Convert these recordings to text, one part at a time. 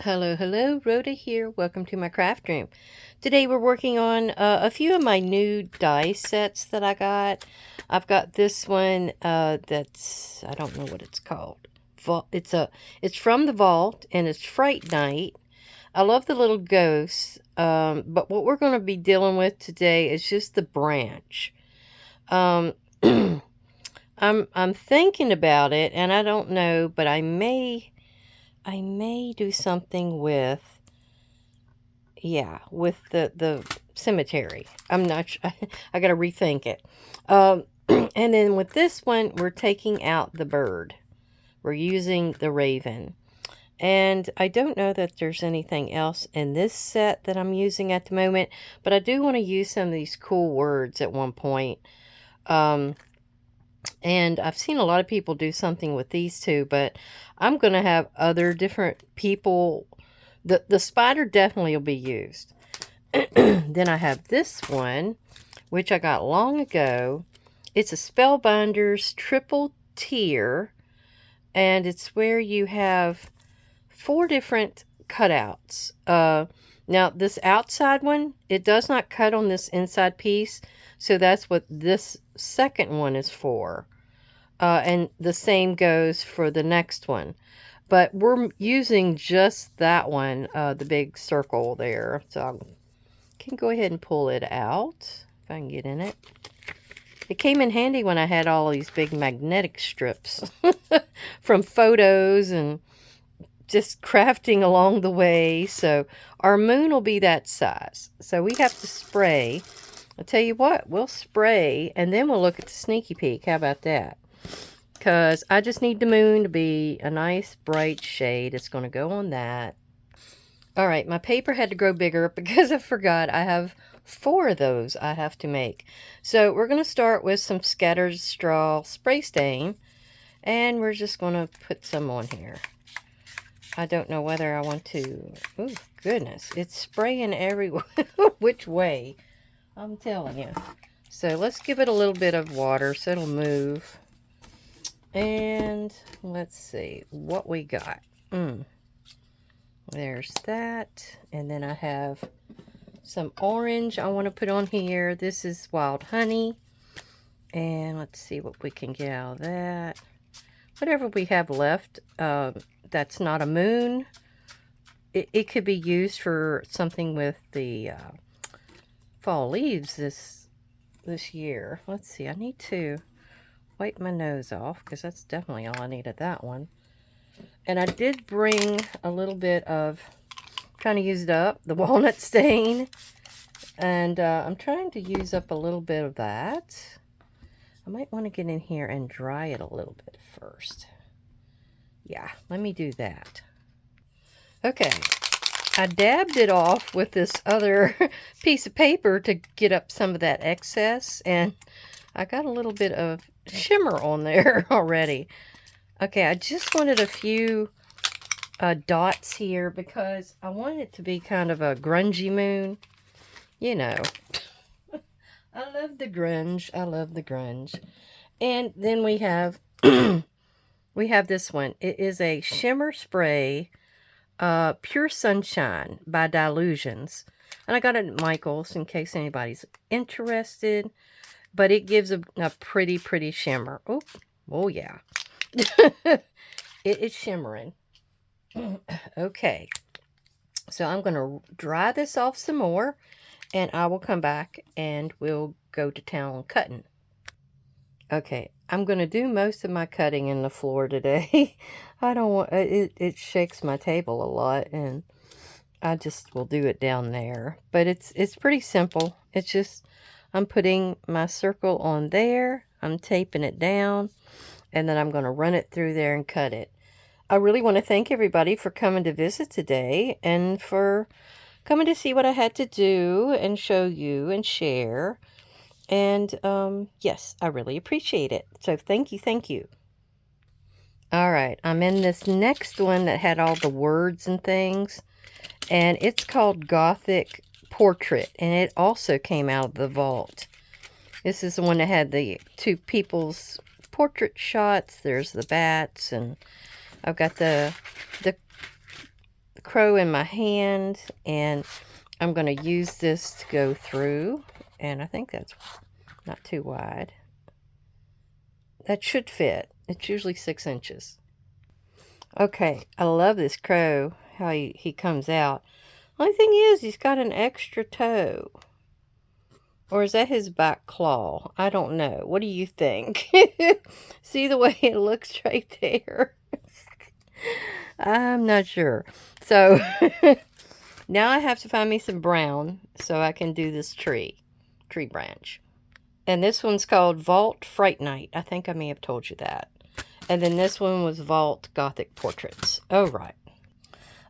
Hello, hello, Rhoda here. Welcome to my craft room. Today we're working on a few of my new die sets that I got. I've got this one that's, I don't know what it's called. It's from the vault and it's Fright Night. I love the little ghosts, but what we're going to be dealing with today is just the branch. Um, I'm thinking about it, and I don't know, but I may do something with, yeah, with the cemetery. I'm not sure. I got to rethink it. Um, and then with this one, we're taking out the bird. We're using the raven. And I don't know that there's anything else in this set that I'm using at the moment, but I do want to use some of these cool words at one point. Um, and I've seen a lot of people do something with these two, but I'm going to have other different people. The spider definitely will be used. Then I have this one, which I got long ago. It's a Spellbinders triple tier, and it's where you have 4 different cutouts. Now, this outside one, it does not cut on this inside piece, so that's what this second one is for. And the same goes for the next one. But we're using just that one, the big circle there. So I can go ahead and pull it out, if I can get in it. It came in handy when I had all these big magnetic strips from photos and just crafting along the way. So our moon will be that size. So we have to spray. I'll tell you what, we'll spray and then we'll look at the sneaky peek. How about that? Because I just need the moon to be a nice bright shade. It's going to go on that. All right, my paper had to grow bigger because I forgot I have 4 of those I have to make. So we're going to start with some scattered straw spray stain. And we're just going to put some on here. I don't know whether I want to... Oh, goodness. It's spraying everywhere. Which way? I'm telling you. So let's give it a little bit of water so it'll move. And let's see what we got. There's that. And then I have some orange I want to put on here. This is wild honey. And let's see what we can get out of that. Whatever we have left, that's not a moon. It could be used for something with the fall leaves this year. Let's see. I need to wipe my nose off because that's definitely all I need of that one. And I did bring a little bit of, trying to use it up, the walnut stain. And I'm trying to use up a little bit of that. I might want to get in here and dry it a little bit first. Yeah, let me do that. Okay, I dabbed it off with this other piece of paper to get up some of that excess, and I got a little bit of shimmer on there already. Okay, I just wanted a few dots here because I want it to be kind of a grungy moon. You know, I love the grunge. I love the grunge. And then we have we have this one. It is a shimmer spray, Pure Sunshine by Dilutions. And I got it at Michael's in case anybody's interested. But it gives a pretty, pretty shimmer. Oh yeah. It is shimmering. Okay. So I'm going to dry this off some more. And I will come back and we'll go to town cutting. Okay, I'm going to do most of my cutting in the floor today. I don't want, it shakes my table a lot, and I just will do it down there. But it's pretty simple. It's just, I'm putting my circle on there, I'm taping it down, and then I'm going to run it through there and cut it. I really want to thank everybody for coming to visit today, and for coming to see what I had to do, and show you, and share. And, yes, I really appreciate it. So thank you, thank you. All right, I'm in this next one that had all the words and things. And it's called Gothic Portrait. And it also came out of the vault. This is the one that had the 2 people's portrait shots. There's the bats. And I've got the crow in my hand, and I'm going to use this to go through, and I think that's not too wide. That should fit. It's usually 6 inches. Okay, I love this crow, how he comes out. Only thing is, he's got an extra toe. Or is that his back claw? I don't know. What do you think? See the way it looks right there? I'm not sure. So, now I have to find me some brown so I can do this tree branch. And this one's called Vault Fright Night. I think I may have told you that. And then this one was Vault Gothic Portraits. Oh, right.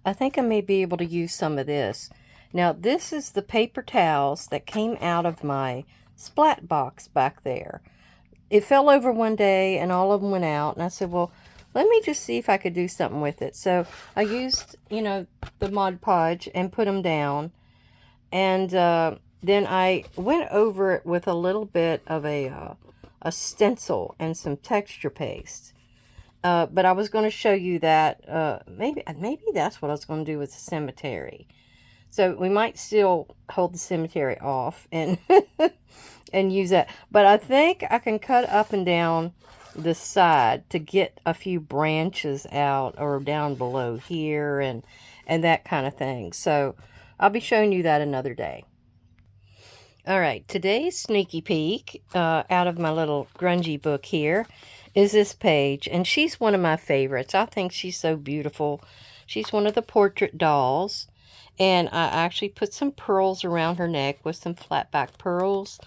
I think I may be able to use some of this. Now, this is the paper towels that came out of my splat box back there. It fell over one day and all of them went out. And I said, well, let me just see if I could do something with it. So I used, the Mod Podge and put them down. And then I went over it with a little bit of a stencil and some texture paste. But I was going to show you that maybe that's what I was going to do with the cemetery. So we might still hold the cemetery off and and use that. But I think I can cut up and down the side to get a few branches out or down below here and that kind of thing. So I'll be showing you that another day. All right, today's sneaky peek out of my little grungy book here is this page. And she's one of my favorites. I think she's so beautiful. She's one of the portrait dolls. And I actually put some pearls around her neck with some flat back pearls.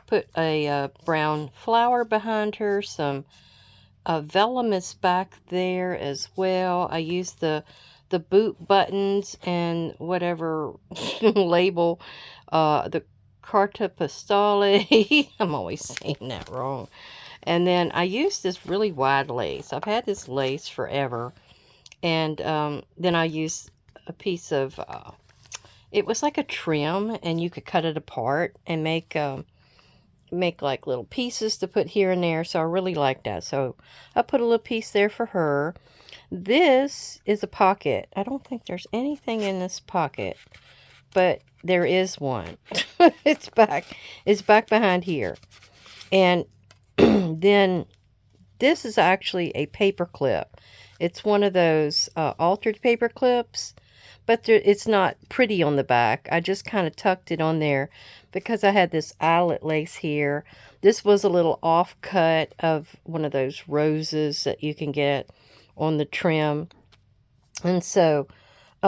Put a brown flower behind her. Some vellum is back there as well. I used the boot buttons and whatever label. The Carta Postale. I'm always saying that wrong. And then I used this really wide lace. I've had this lace forever. And then I used a piece of, it was like a trim, and you could cut it apart and make like little pieces to put here and there. So I really like that. So I put a little piece there for her. This is a pocket. I don't think there's anything in this pocket, but there is one. It's back behind here. And then this is actually a paper clip. It's one of those altered paper clips, but it's not pretty on the back. I just kind of tucked it on there because I had this eyelet lace here. This was a little offcut of one of those roses that you can get on the trim. And so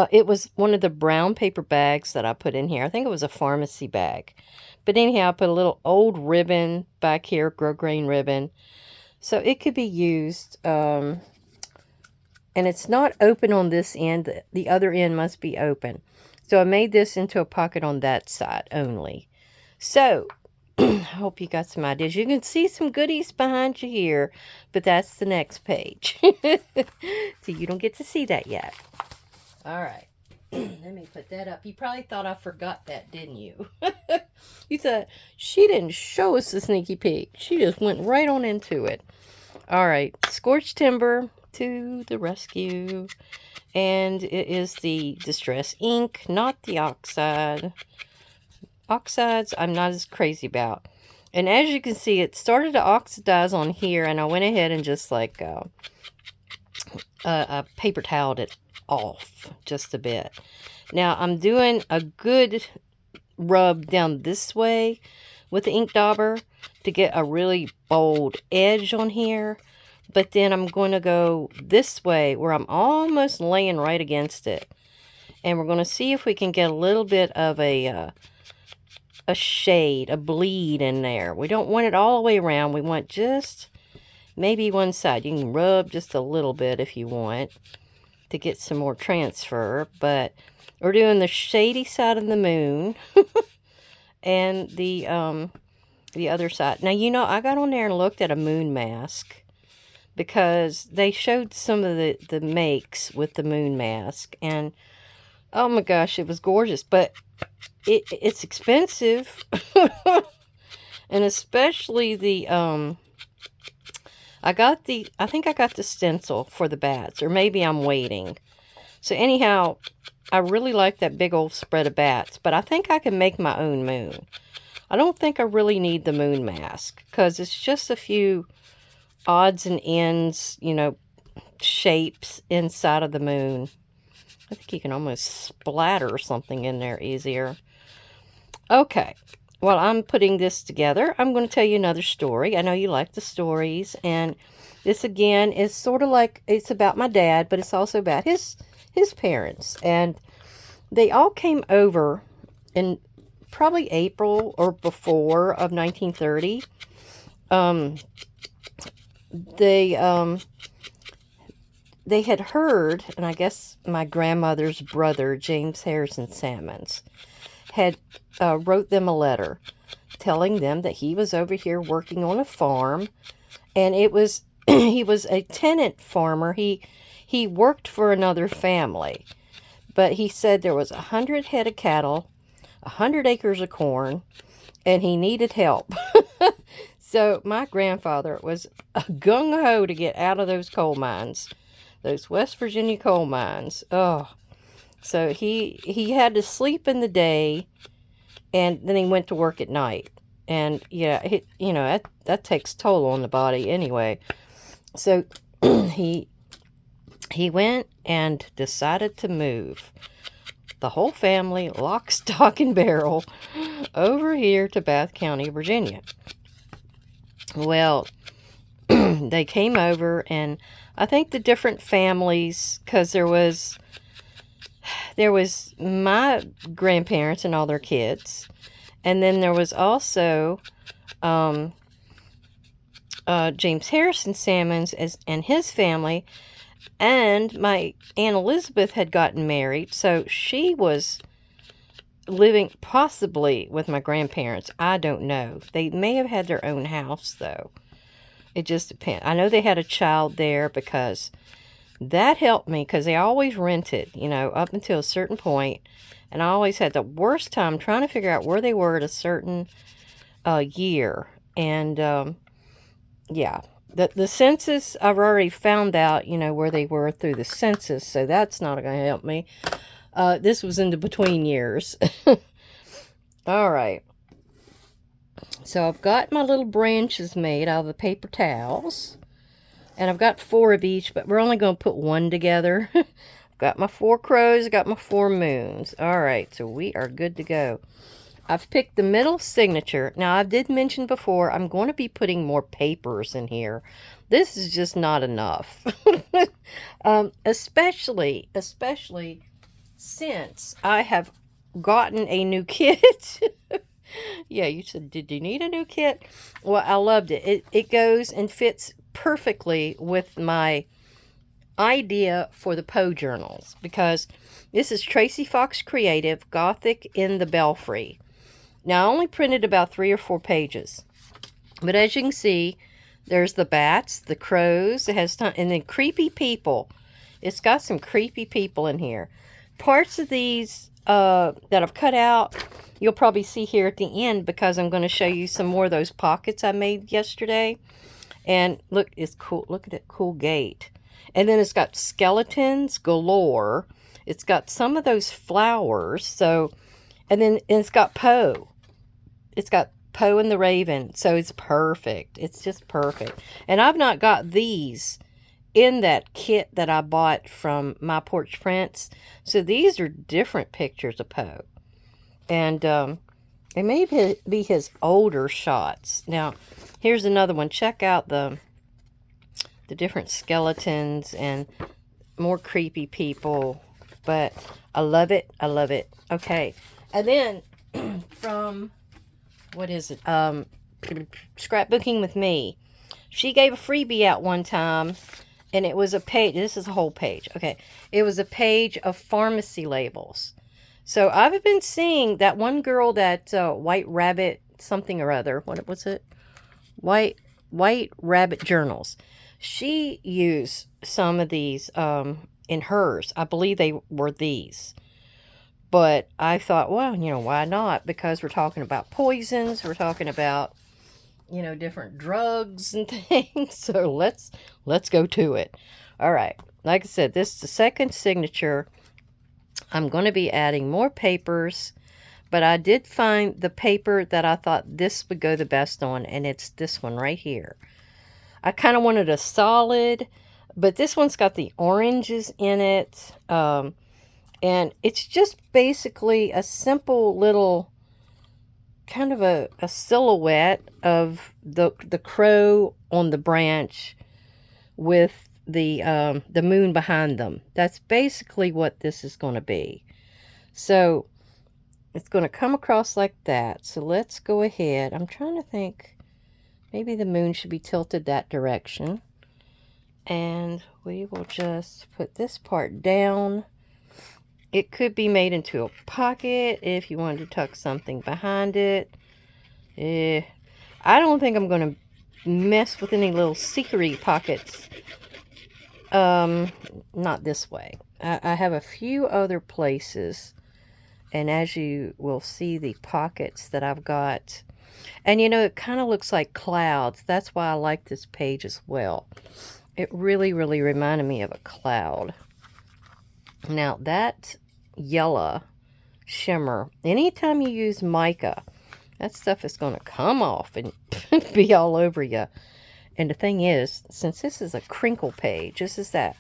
it was one of the brown paper bags that I put in here. I think it was a pharmacy bag. But anyhow, I put a little old ribbon back here, grosgrain ribbon. So it could be used, and it's not open on this end. The other end must be open. So I made this into a pocket on that side only. So, I hope you got some ideas. You can see some goodies behind you here, but that's the next page. So you don't get to see that yet. All right. Let me put that up. You probably thought I forgot that, didn't you? You thought, she didn't show us the sneaky peek. She just went right on into it. All right. Scorched Timber to the rescue. And it is the Distress ink, not the oxide. Oxides, I'm not as crazy about. And as you can see, it started to oxidize on here. And I went ahead and just like paper toweled it off just a bit. Now I'm doing a good rub down this way with the ink dauber to get a really bold edge on here, but then I'm going to go this way where I'm almost laying right against it, and we're going to see if we can get a little bit of a shade, a bleed in there. We don't want it all the way around. We want just maybe one side. You can rub just a little bit if you want to get some more transfer, but we're doing the shady side of the moon and the other side. Now, I got on there and looked at a moon mask because they showed some of the makes with the moon mask, and oh my gosh, it was gorgeous, but it's expensive. And especially the I think I got the stencil for the bats, or maybe I'm waiting. So anyhow, I really like that big old spread of bats, but I think I can make my own moon. I don't think I really need the moon mask, because it's just a few odds and ends, you know, shapes inside of the moon. I think you can almost splatter something in there easier. Okay, while I'm putting this together, I'm going to tell you another story. I know you like the stories, and this again is sort of like, it's about my dad, but it's also about his parents. And they all came over in probably April or before of 1930. They had heard, and I guess my grandmother's brother, James Harrison Salmons, had wrote them a letter telling them that he was over here working on a farm, and it was he was a tenant farmer. He worked for another family, but he said there was 100 head of cattle, 100 acres of corn, and he needed help. So my grandfather was gung-ho to get out of those coal mines, those West Virginia coal mines. Oh, so he had to sleep in the day, and then he went to work at night. And yeah, you know, that takes toll on the body anyway. So he went and decided to move the whole family, lock, stock, and barrel, over here to Bath County, Virginia. Well, they came over, and I think the different families, because there was my grandparents and all their kids, and then there was also James Harrison Salmons and his family, and my Aunt Elizabeth had gotten married, so she was living possibly with my grandparents. I don't know. They may have had their own house, though. It just depends. I know they had a child there, because that helped me, because they always rented, you know, up until a certain point, and I always had the worst time trying to figure out where they were at a certain year. And yeah, the census, I've already found out, you know, where they were through the census, so that's not going to help me. This was in the between years. All right. So I've got my little branches made out of the paper towels. And I've got 4 of each, but we're only going to put 1 together. I've got my 4 crows, I've got my 4 moons. All right, so we are good to go. I've picked the middle signature. Now, I did mention before, I'm going to be putting more papers in here. This is just not enough. Especially since I have gotten a new kit. Yeah, you said, did you need a new kit? Well, I loved it. It goes and fits perfectly with my idea for the Poe journals, because this is Tracy Fox Creative Gothic in the Belfry. Now, I only printed about 3 or 4 pages, but as you can see, there's the bats, the crows, it has and then creepy people. It's got some creepy people in here. Parts of these that I've cut out, you'll probably see here at the end, because I'm going to show you some more of those pockets I made yesterday. And look, it's cool. Look at that cool gate. And then it's got skeletons galore. It's got some of those flowers. So, and then it's got Poe. It's got Poe and the Raven. So it's perfect. It's just perfect. And I've not got these in that kit that I bought from My Porch Prints. So these are different pictures of Poe. And it may be his older shots. Now, here's another one. Check out the different skeletons and more creepy people. But I love it. I love it. Okay. And then from, what is it? Scrapbooking with Me. She gave a freebie out one time. And it was a page. This is a whole page. Okay. It was a page of pharmacy labels. So I've been seeing that one girl, that White Rabbit something or other. What was it? White Rabbit Journals. She used some of these in hers. I believe they were these. But I thought, well, you know, why not? Because we're talking about poisons. We're talking about, you know, different drugs and things. So let's go to it. All right. Like I said, this is the second signature I'm going to be adding more papers, but I did find the paper that I thought this would go the best on, and it's this one right here. I kind of wanted a solid, but this one's got the oranges in it, and it's just basically a simple little kind of a silhouette of the crow on the branch with the moon behind them. That's basically what this is going to be. So it's going to come across like that. So let's go ahead. I'm trying to think. Maybe the moon should be tilted that direction. And we will just put this part down. It could be made into a pocket if you wanted to tuck something behind it. I don't think I'm going to mess with any little secret pockets. Not this way. I have a few other places. And as you will see, the pockets that I've got. And you know, it kind of looks like clouds. That's why I like this page as well. It really, really reminded me of a cloud. Now, that yellow shimmer, anytime you use mica, that stuff is going to come off and be all over you. And the thing is, since this is a crinkle page, this is that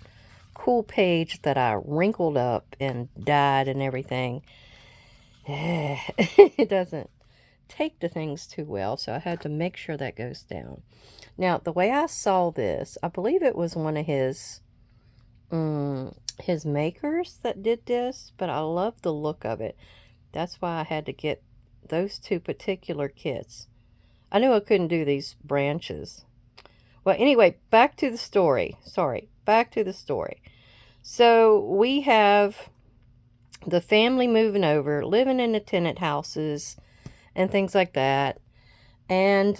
cool page that I wrinkled up and dyed and everything, it doesn't take to things too well, so I had to make sure that goes down. Now, the way I saw this, I believe it was one of his makers that did this, but I love the look of it. That's why I had to get those two particular kits. I knew I couldn't do these branches. Well, anyway, back to the story. Back to the story. So we have the family moving over, living in the tenant houses and things like that. And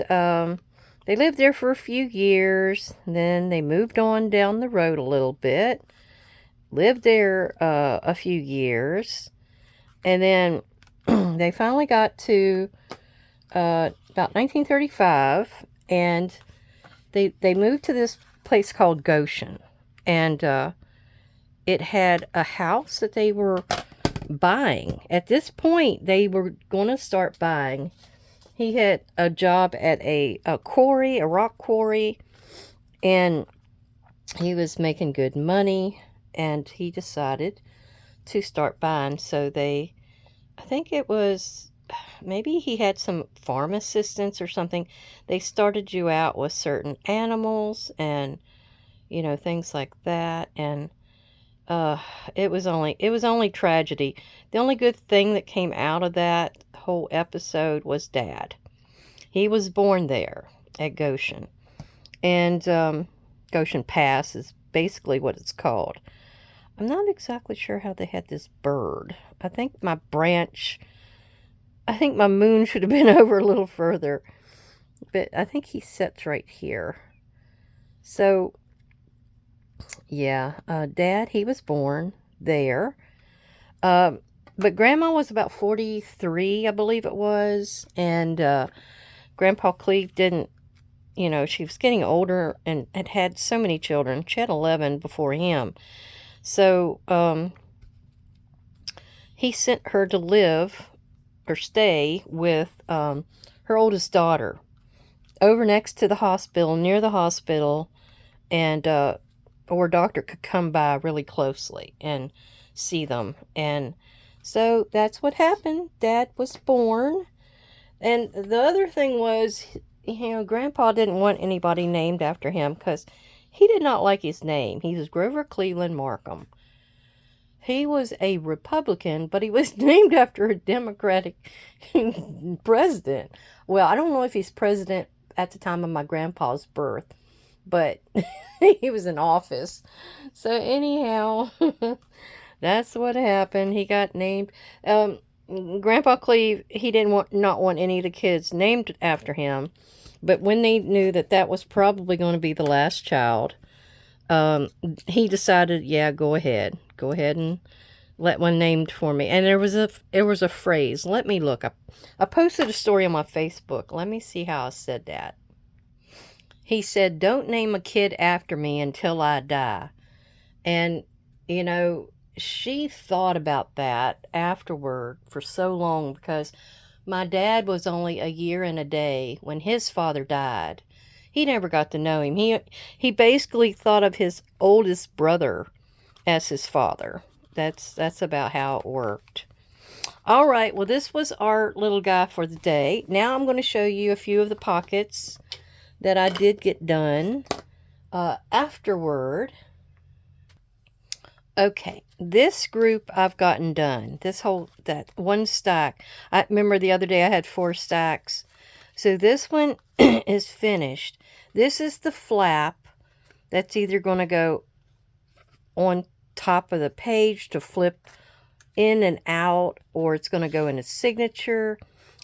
they lived there for a few years. Then they moved on down the road a little bit. Lived there a few years. And then they finally got to about 1935. And they moved to this place called Goshen. And it had a house that they were buying. At this point, they were going to start buying. He had a job at a quarry, a rock quarry, and he was making good money, and he decided to start buying. So I think it was, maybe he had some farm assistants or something. They started you out with certain animals and, you know, things like that, and it was only tragedy. The only good thing that came out of that whole episode was Dad. He was born there at Goshen. And Goshen Pass is basically what it's called. I'm not exactly sure how they had this bird. I think my moon should have been over a little further. But I think he sits right here. So yeah, Dad, he was born there. But Grandma was about 43, I believe it was. And Grandpa Cleve didn't, you know, she was getting older and had so many children. She had 11 before him. So he sent her to live or stay with her oldest daughter over next to the hospital, near the hospital. And or a doctor could come by really closely and see them. And so that's what happened. Dad was born. And the other thing was, you know, Grandpa didn't want anybody named after him because he did not like his name. He was Grover Cleveland Markham. He was a Republican, but he was named after a Democratic president. Well, I don't know if he's president at the time of my grandpa's birth, but he was in office. So anyhow, that's what happened. He got named. Grandpa Cleve, he didn't not want any of the kids named after him. But when they knew that that was probably going to be the last child, he decided, yeah, go ahead. Go ahead and let one named for me. And there was a phrase. Let me look. I posted a story on my Facebook. Let me see how I said that. He said, don't name a kid after me until I die. And, you know, she thought about that afterward for so long because my dad was only a year and a day when his father died. He never got to know him. He basically thought of his oldest brother as his father. That's about how it worked. All right, well, this was our little guy for the day. Now I'm going to show you a few of the pockets that I did get done afterward. Okay, this group I've gotten done. That one stack. I remember the other day I had 4 stacks. So this one is finished. This is the flap that's either going to go on top of the page to flip in and out, or it's going to go in a signature.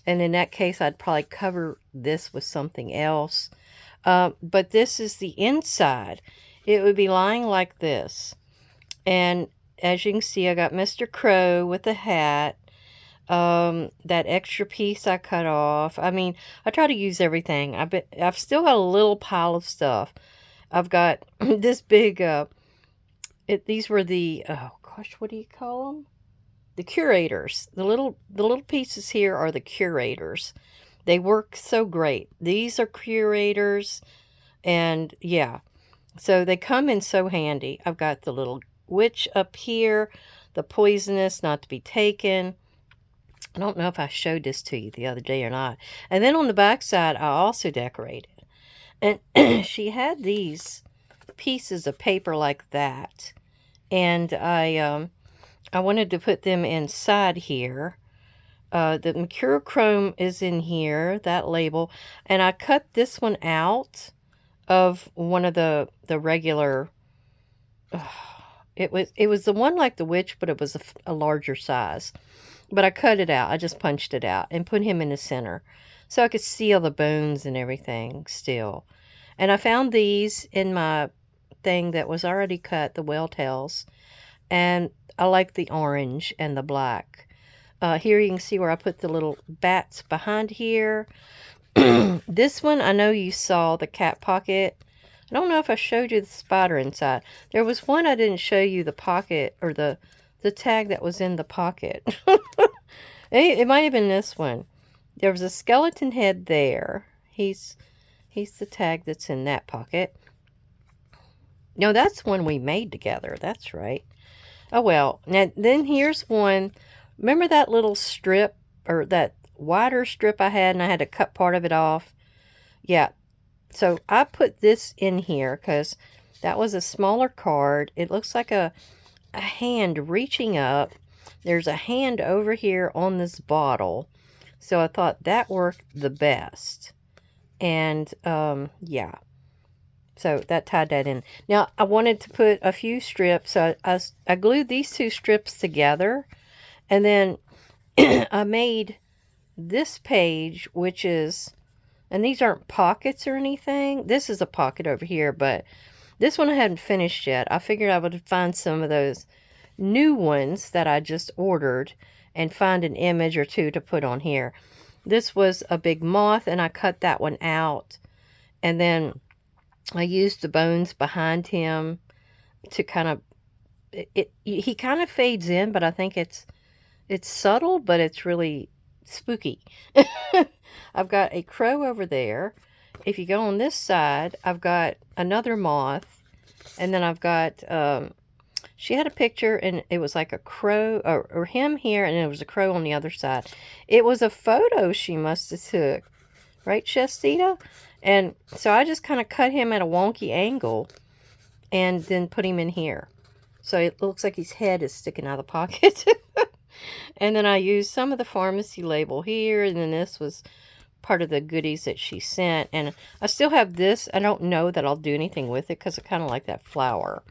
And in that case, I'd probably cover this with something else. But this is the inside. It would be lying like this. And as you can see, I got Mr. Crow with the hat. That extra piece I cut off. I mean, I try to use everything. I've still got a little pile of stuff. I've got this big, these were the, oh gosh, what do you call them? The curators. The little pieces here are the curators. They work so great. These are curators, and yeah. So they come in so handy. I've got the little witch up here, the poisonous, not to be taken. I don't know if I showed this to you the other day or not. And then on the back side, I also decorated. And she had these pieces of paper like that. And I wanted to put them inside here. The Mercurochrome is in here, that label. And I cut this one out of one of the regular... It was the one like the witch, but it was a larger size. But I cut it out. I just punched it out and put him in the center, so I could see all the bones and everything still. And I found these in my thing that was already cut, the whale tails. And I like the orange and the black. Here you can see where I put the little bats behind here. This one, I know you saw the cat pocket. I don't know if I showed you the spider inside. There was one I didn't show you the pocket, or the tag that was in the pocket. It might have been this one. There was a skeleton head there. He's the tag that's in that pocket. No, that's one we made together. That's right. Oh, well. Now, then here's one. Remember that little strip, or that wider strip I had, and I had to cut part of it off? Yeah. So I put this in here because that was a smaller card. It looks like a hand reaching up. There's a hand over here on this bottle. So I thought that worked the best. And yeah. So that tied that in. Now I wanted to put a few strips. So I glued these 2 strips together. And then I made this page, which is... And these aren't pockets or anything. This is a pocket over here, but this one I hadn't finished yet. I figured I would find some of those new ones that I just ordered and find an image or 2 to put on here. This was a big moth, and I cut that one out. And then I used the bones behind him to kind of... He kind of fades in, but I think it's subtle, but it's really spooky. I've got a crow over there. If you go on this side, I've got another moth. And then I've got, she had a picture, and it was like a crow, or him here, and it was a crow on the other side. It was a photo she must have took. Right, Chestita? And so I just kind of cut him at a wonky angle and then put him in here. So it looks like his head is sticking out of the pocket. And then I used some of the pharmacy label here, and then this was part of the goodies that she sent. And I still have this. I don't know that I'll do anything with it because I kind of like that flower.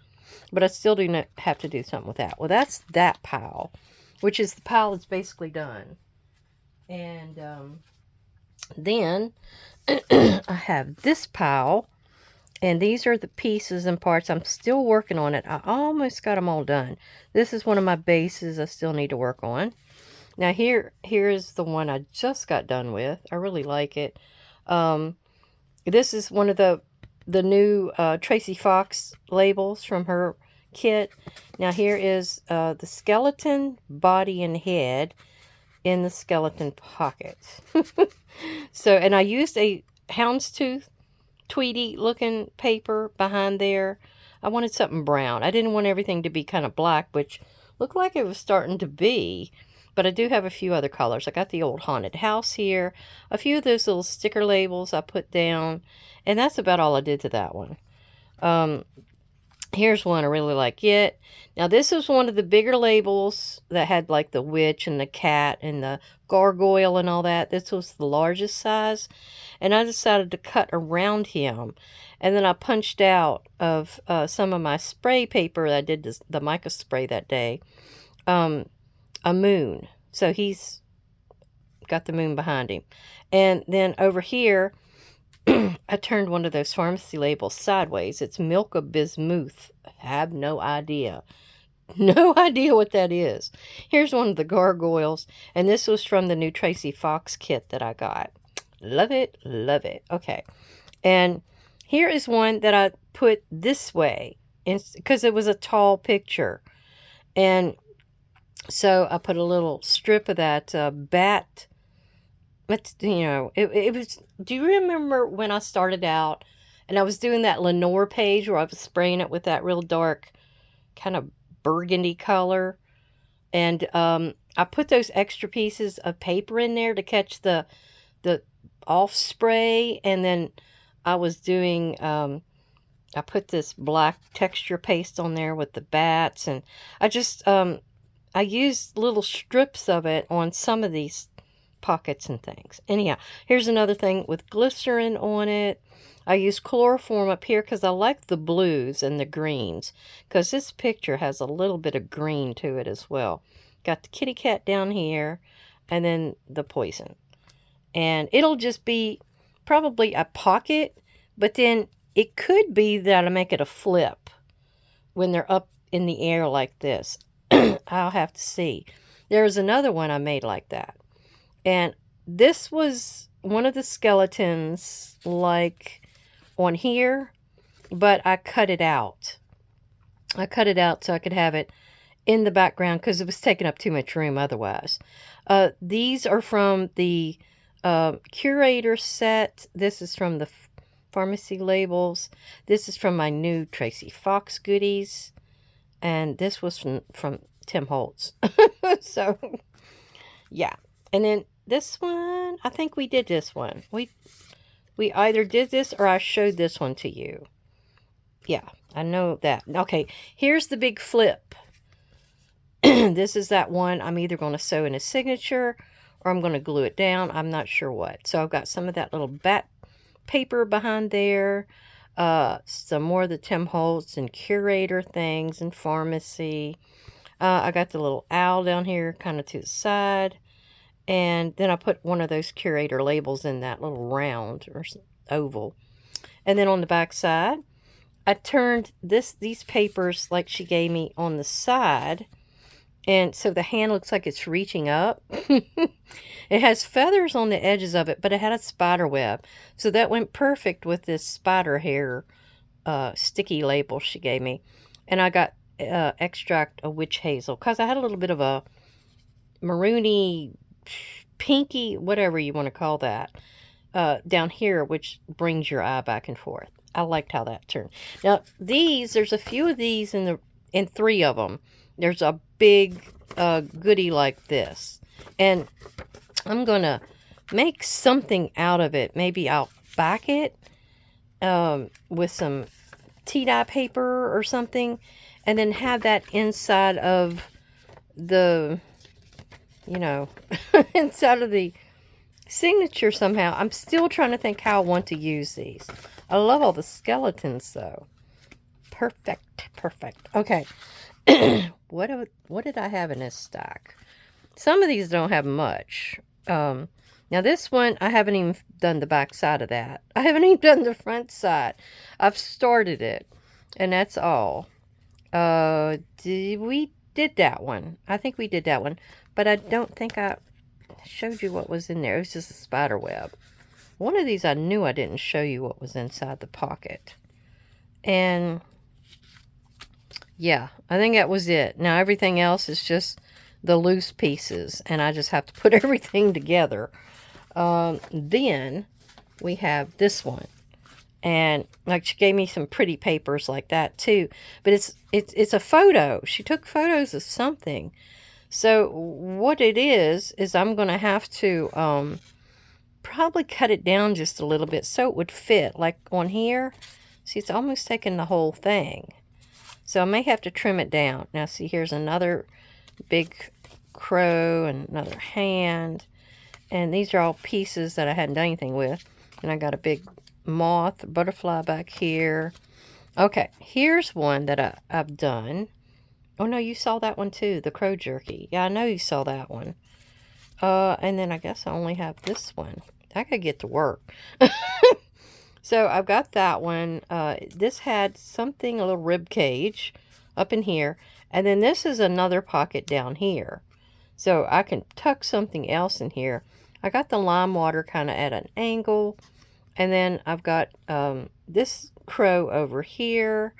But I still do not have to do something with that. Well, that's that pile, which is the pile that's basically done. And then I have this pile. And these are the pieces and parts. I'm still working on it. I almost got them all done. This is one of my bases I still need to work on. Now here's the one I just got done with. I really like it. This is one of the new Tracy Fox labels from her kit. Now here is the skeleton body and head in the skeleton pocket. So, and I used a houndstooth Tweety looking paper behind there. I wanted something brown. I didn't want everything to be kind of black, which looked like it was starting to be. But I do have a few other colors. I got the old haunted house here. A few of those little sticker labels I put down. And that's about all I did to that one. Here's one I really like it. Now this is one of the bigger labels that had like the witch and the cat and the gargoyle and all that. This was the largest size. And I decided to cut around him. And then I punched out of some of my spray paper that I did the mica spray that day. A moon. So he's got the moon behind him. And then over here, I turned one of those pharmacy labels sideways. It's Milk of Bismuth. I have no idea. No idea what that is. Here's one of the gargoyles. And this was from the new Tracy Fox kit that I got. Love it. Love it. Okay. And here is one that I put this way. Because it was a tall picture. And so I put a little strip of that bat. But, you know, it was, do you remember when I started out and I was doing that Lenore page where I was spraying it with that real dark kind of burgundy color? And I put those extra pieces of paper in there to catch the off spray. And then I was doing, I put this black texture paste on there with the bats. And I just, I used little strips of it on some of these pockets and things. Anyhow, here's another thing with glycerin on it. I use chloroform up here because I like the blues and the greens, because this picture has a little bit of green to it as well. Got the kitty cat down here, and then the poison. And it'll just be probably a pocket, but then it could be that I make it a flip when they're up in the air like this. I'll have to see. There's another one I made like that. And this was one of the skeletons, like on here, but I cut it out. I cut it out so I could have it in the background because it was taking up too much room otherwise. These are from the Curator set. This is from the pharmacy labels. This is from my new Tracy Fox goodies. And this was from Tim Holtz. So, yeah. And then this one, I think we did this one. We either did this or I showed this one to you. Yeah, I know that. Okay, here's the big flip. This is that one I'm either going to sew in a signature or I'm going to glue it down. I'm not sure what. So I've got some of that little bat paper behind there. Some more of the Tim Holtz and Curator things and pharmacy. I got the little owl down here kind of to the side. And then I put one of those Curator labels in that little round or oval. And then on the back side, I turned these papers like she gave me on the side. And so the hand looks like it's reaching up. It has feathers on the edges of it, but it had a spider web. So that went perfect with this spider hair sticky label she gave me. And I got extract of witch hazel because I had a little bit of a maroony, pinky, whatever you want to call that, down here, which brings your eye back and forth. I liked how that turned. Now, there's a few of these in 3 of them. There's a big goodie like this. And I'm going to make something out of it. Maybe I'll back it with some tea-dye paper or something. And then have that inside of the, you know, inside of the signature somehow. I'm still trying to think how I want to use these. I love all the skeletons, though. Perfect. Perfect. Okay. What did I have in this stack? Some of these don't have much. Now this one, I haven't even done the back side of that. I haven't even done the front side. I've started it. And that's all. We did that one. I think we did that one. But I don't think I showed you what was in there. It was just a spider web. One of these I knew I didn't show you what was inside the pocket. And Yeah, I think that was it. Now everything else is just the loose pieces, and I just have to put everything together. Then we have this one. And like she gave me some pretty papers like that too. But it's a photo. She took photos of something. So what it is I'm going to have to probably cut it down just a little bit so it would fit. Like on here, see, it's almost taking the whole thing. So I may have to trim it down. Now see, here's another big crow and another hand. And these are all pieces that I hadn't done anything with. And I got a big moth, butterfly back here. Okay, here's one that I've done. Oh no, you saw that one too, the crow jerky. Yeah, I know you saw that one. And then I guess I only have this one. I gotta get to work. So I've got that one. This had something, a little rib cage up in here. And then this is another pocket down here. So I can tuck something else in here. I got the lime water kind of at an angle. And then I've got this crow over here.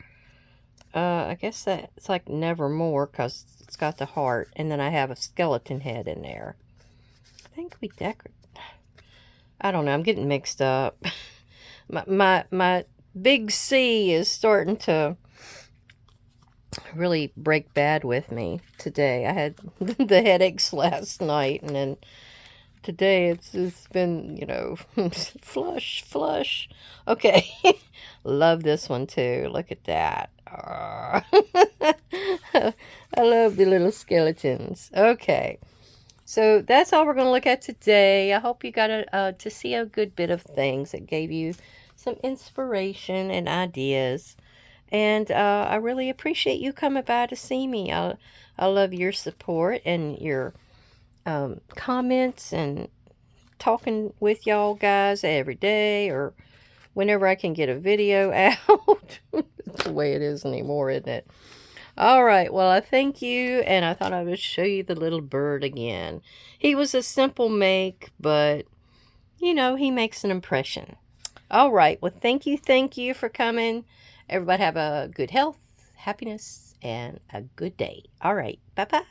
I guess that's like Nevermore because it's got the heart. And then I have a skeleton head in there. I think we decorate. I don't know. I'm getting mixed up. my big C is starting to really break bad with me today. I had the headaches last night, and then today it's been, you know, flush. Okay. Love this one too. Look at that. I love the little skeletons. Okay. So that's all we're going to look at today. I hope you got to see a good bit of things that gave you some inspiration and ideas. And I really appreciate you coming by to see me. I love your support and your comments and talking with y'all guys every day or whenever I can get a video out. It's the way it is anymore, isn't it? All right, well, I thank you, and I thought I would show you the little bird again. He was a simple make, but, you know, he makes an impression. All right, well, thank you for coming. Everybody have a good health, happiness, and a good day. All right, bye-bye.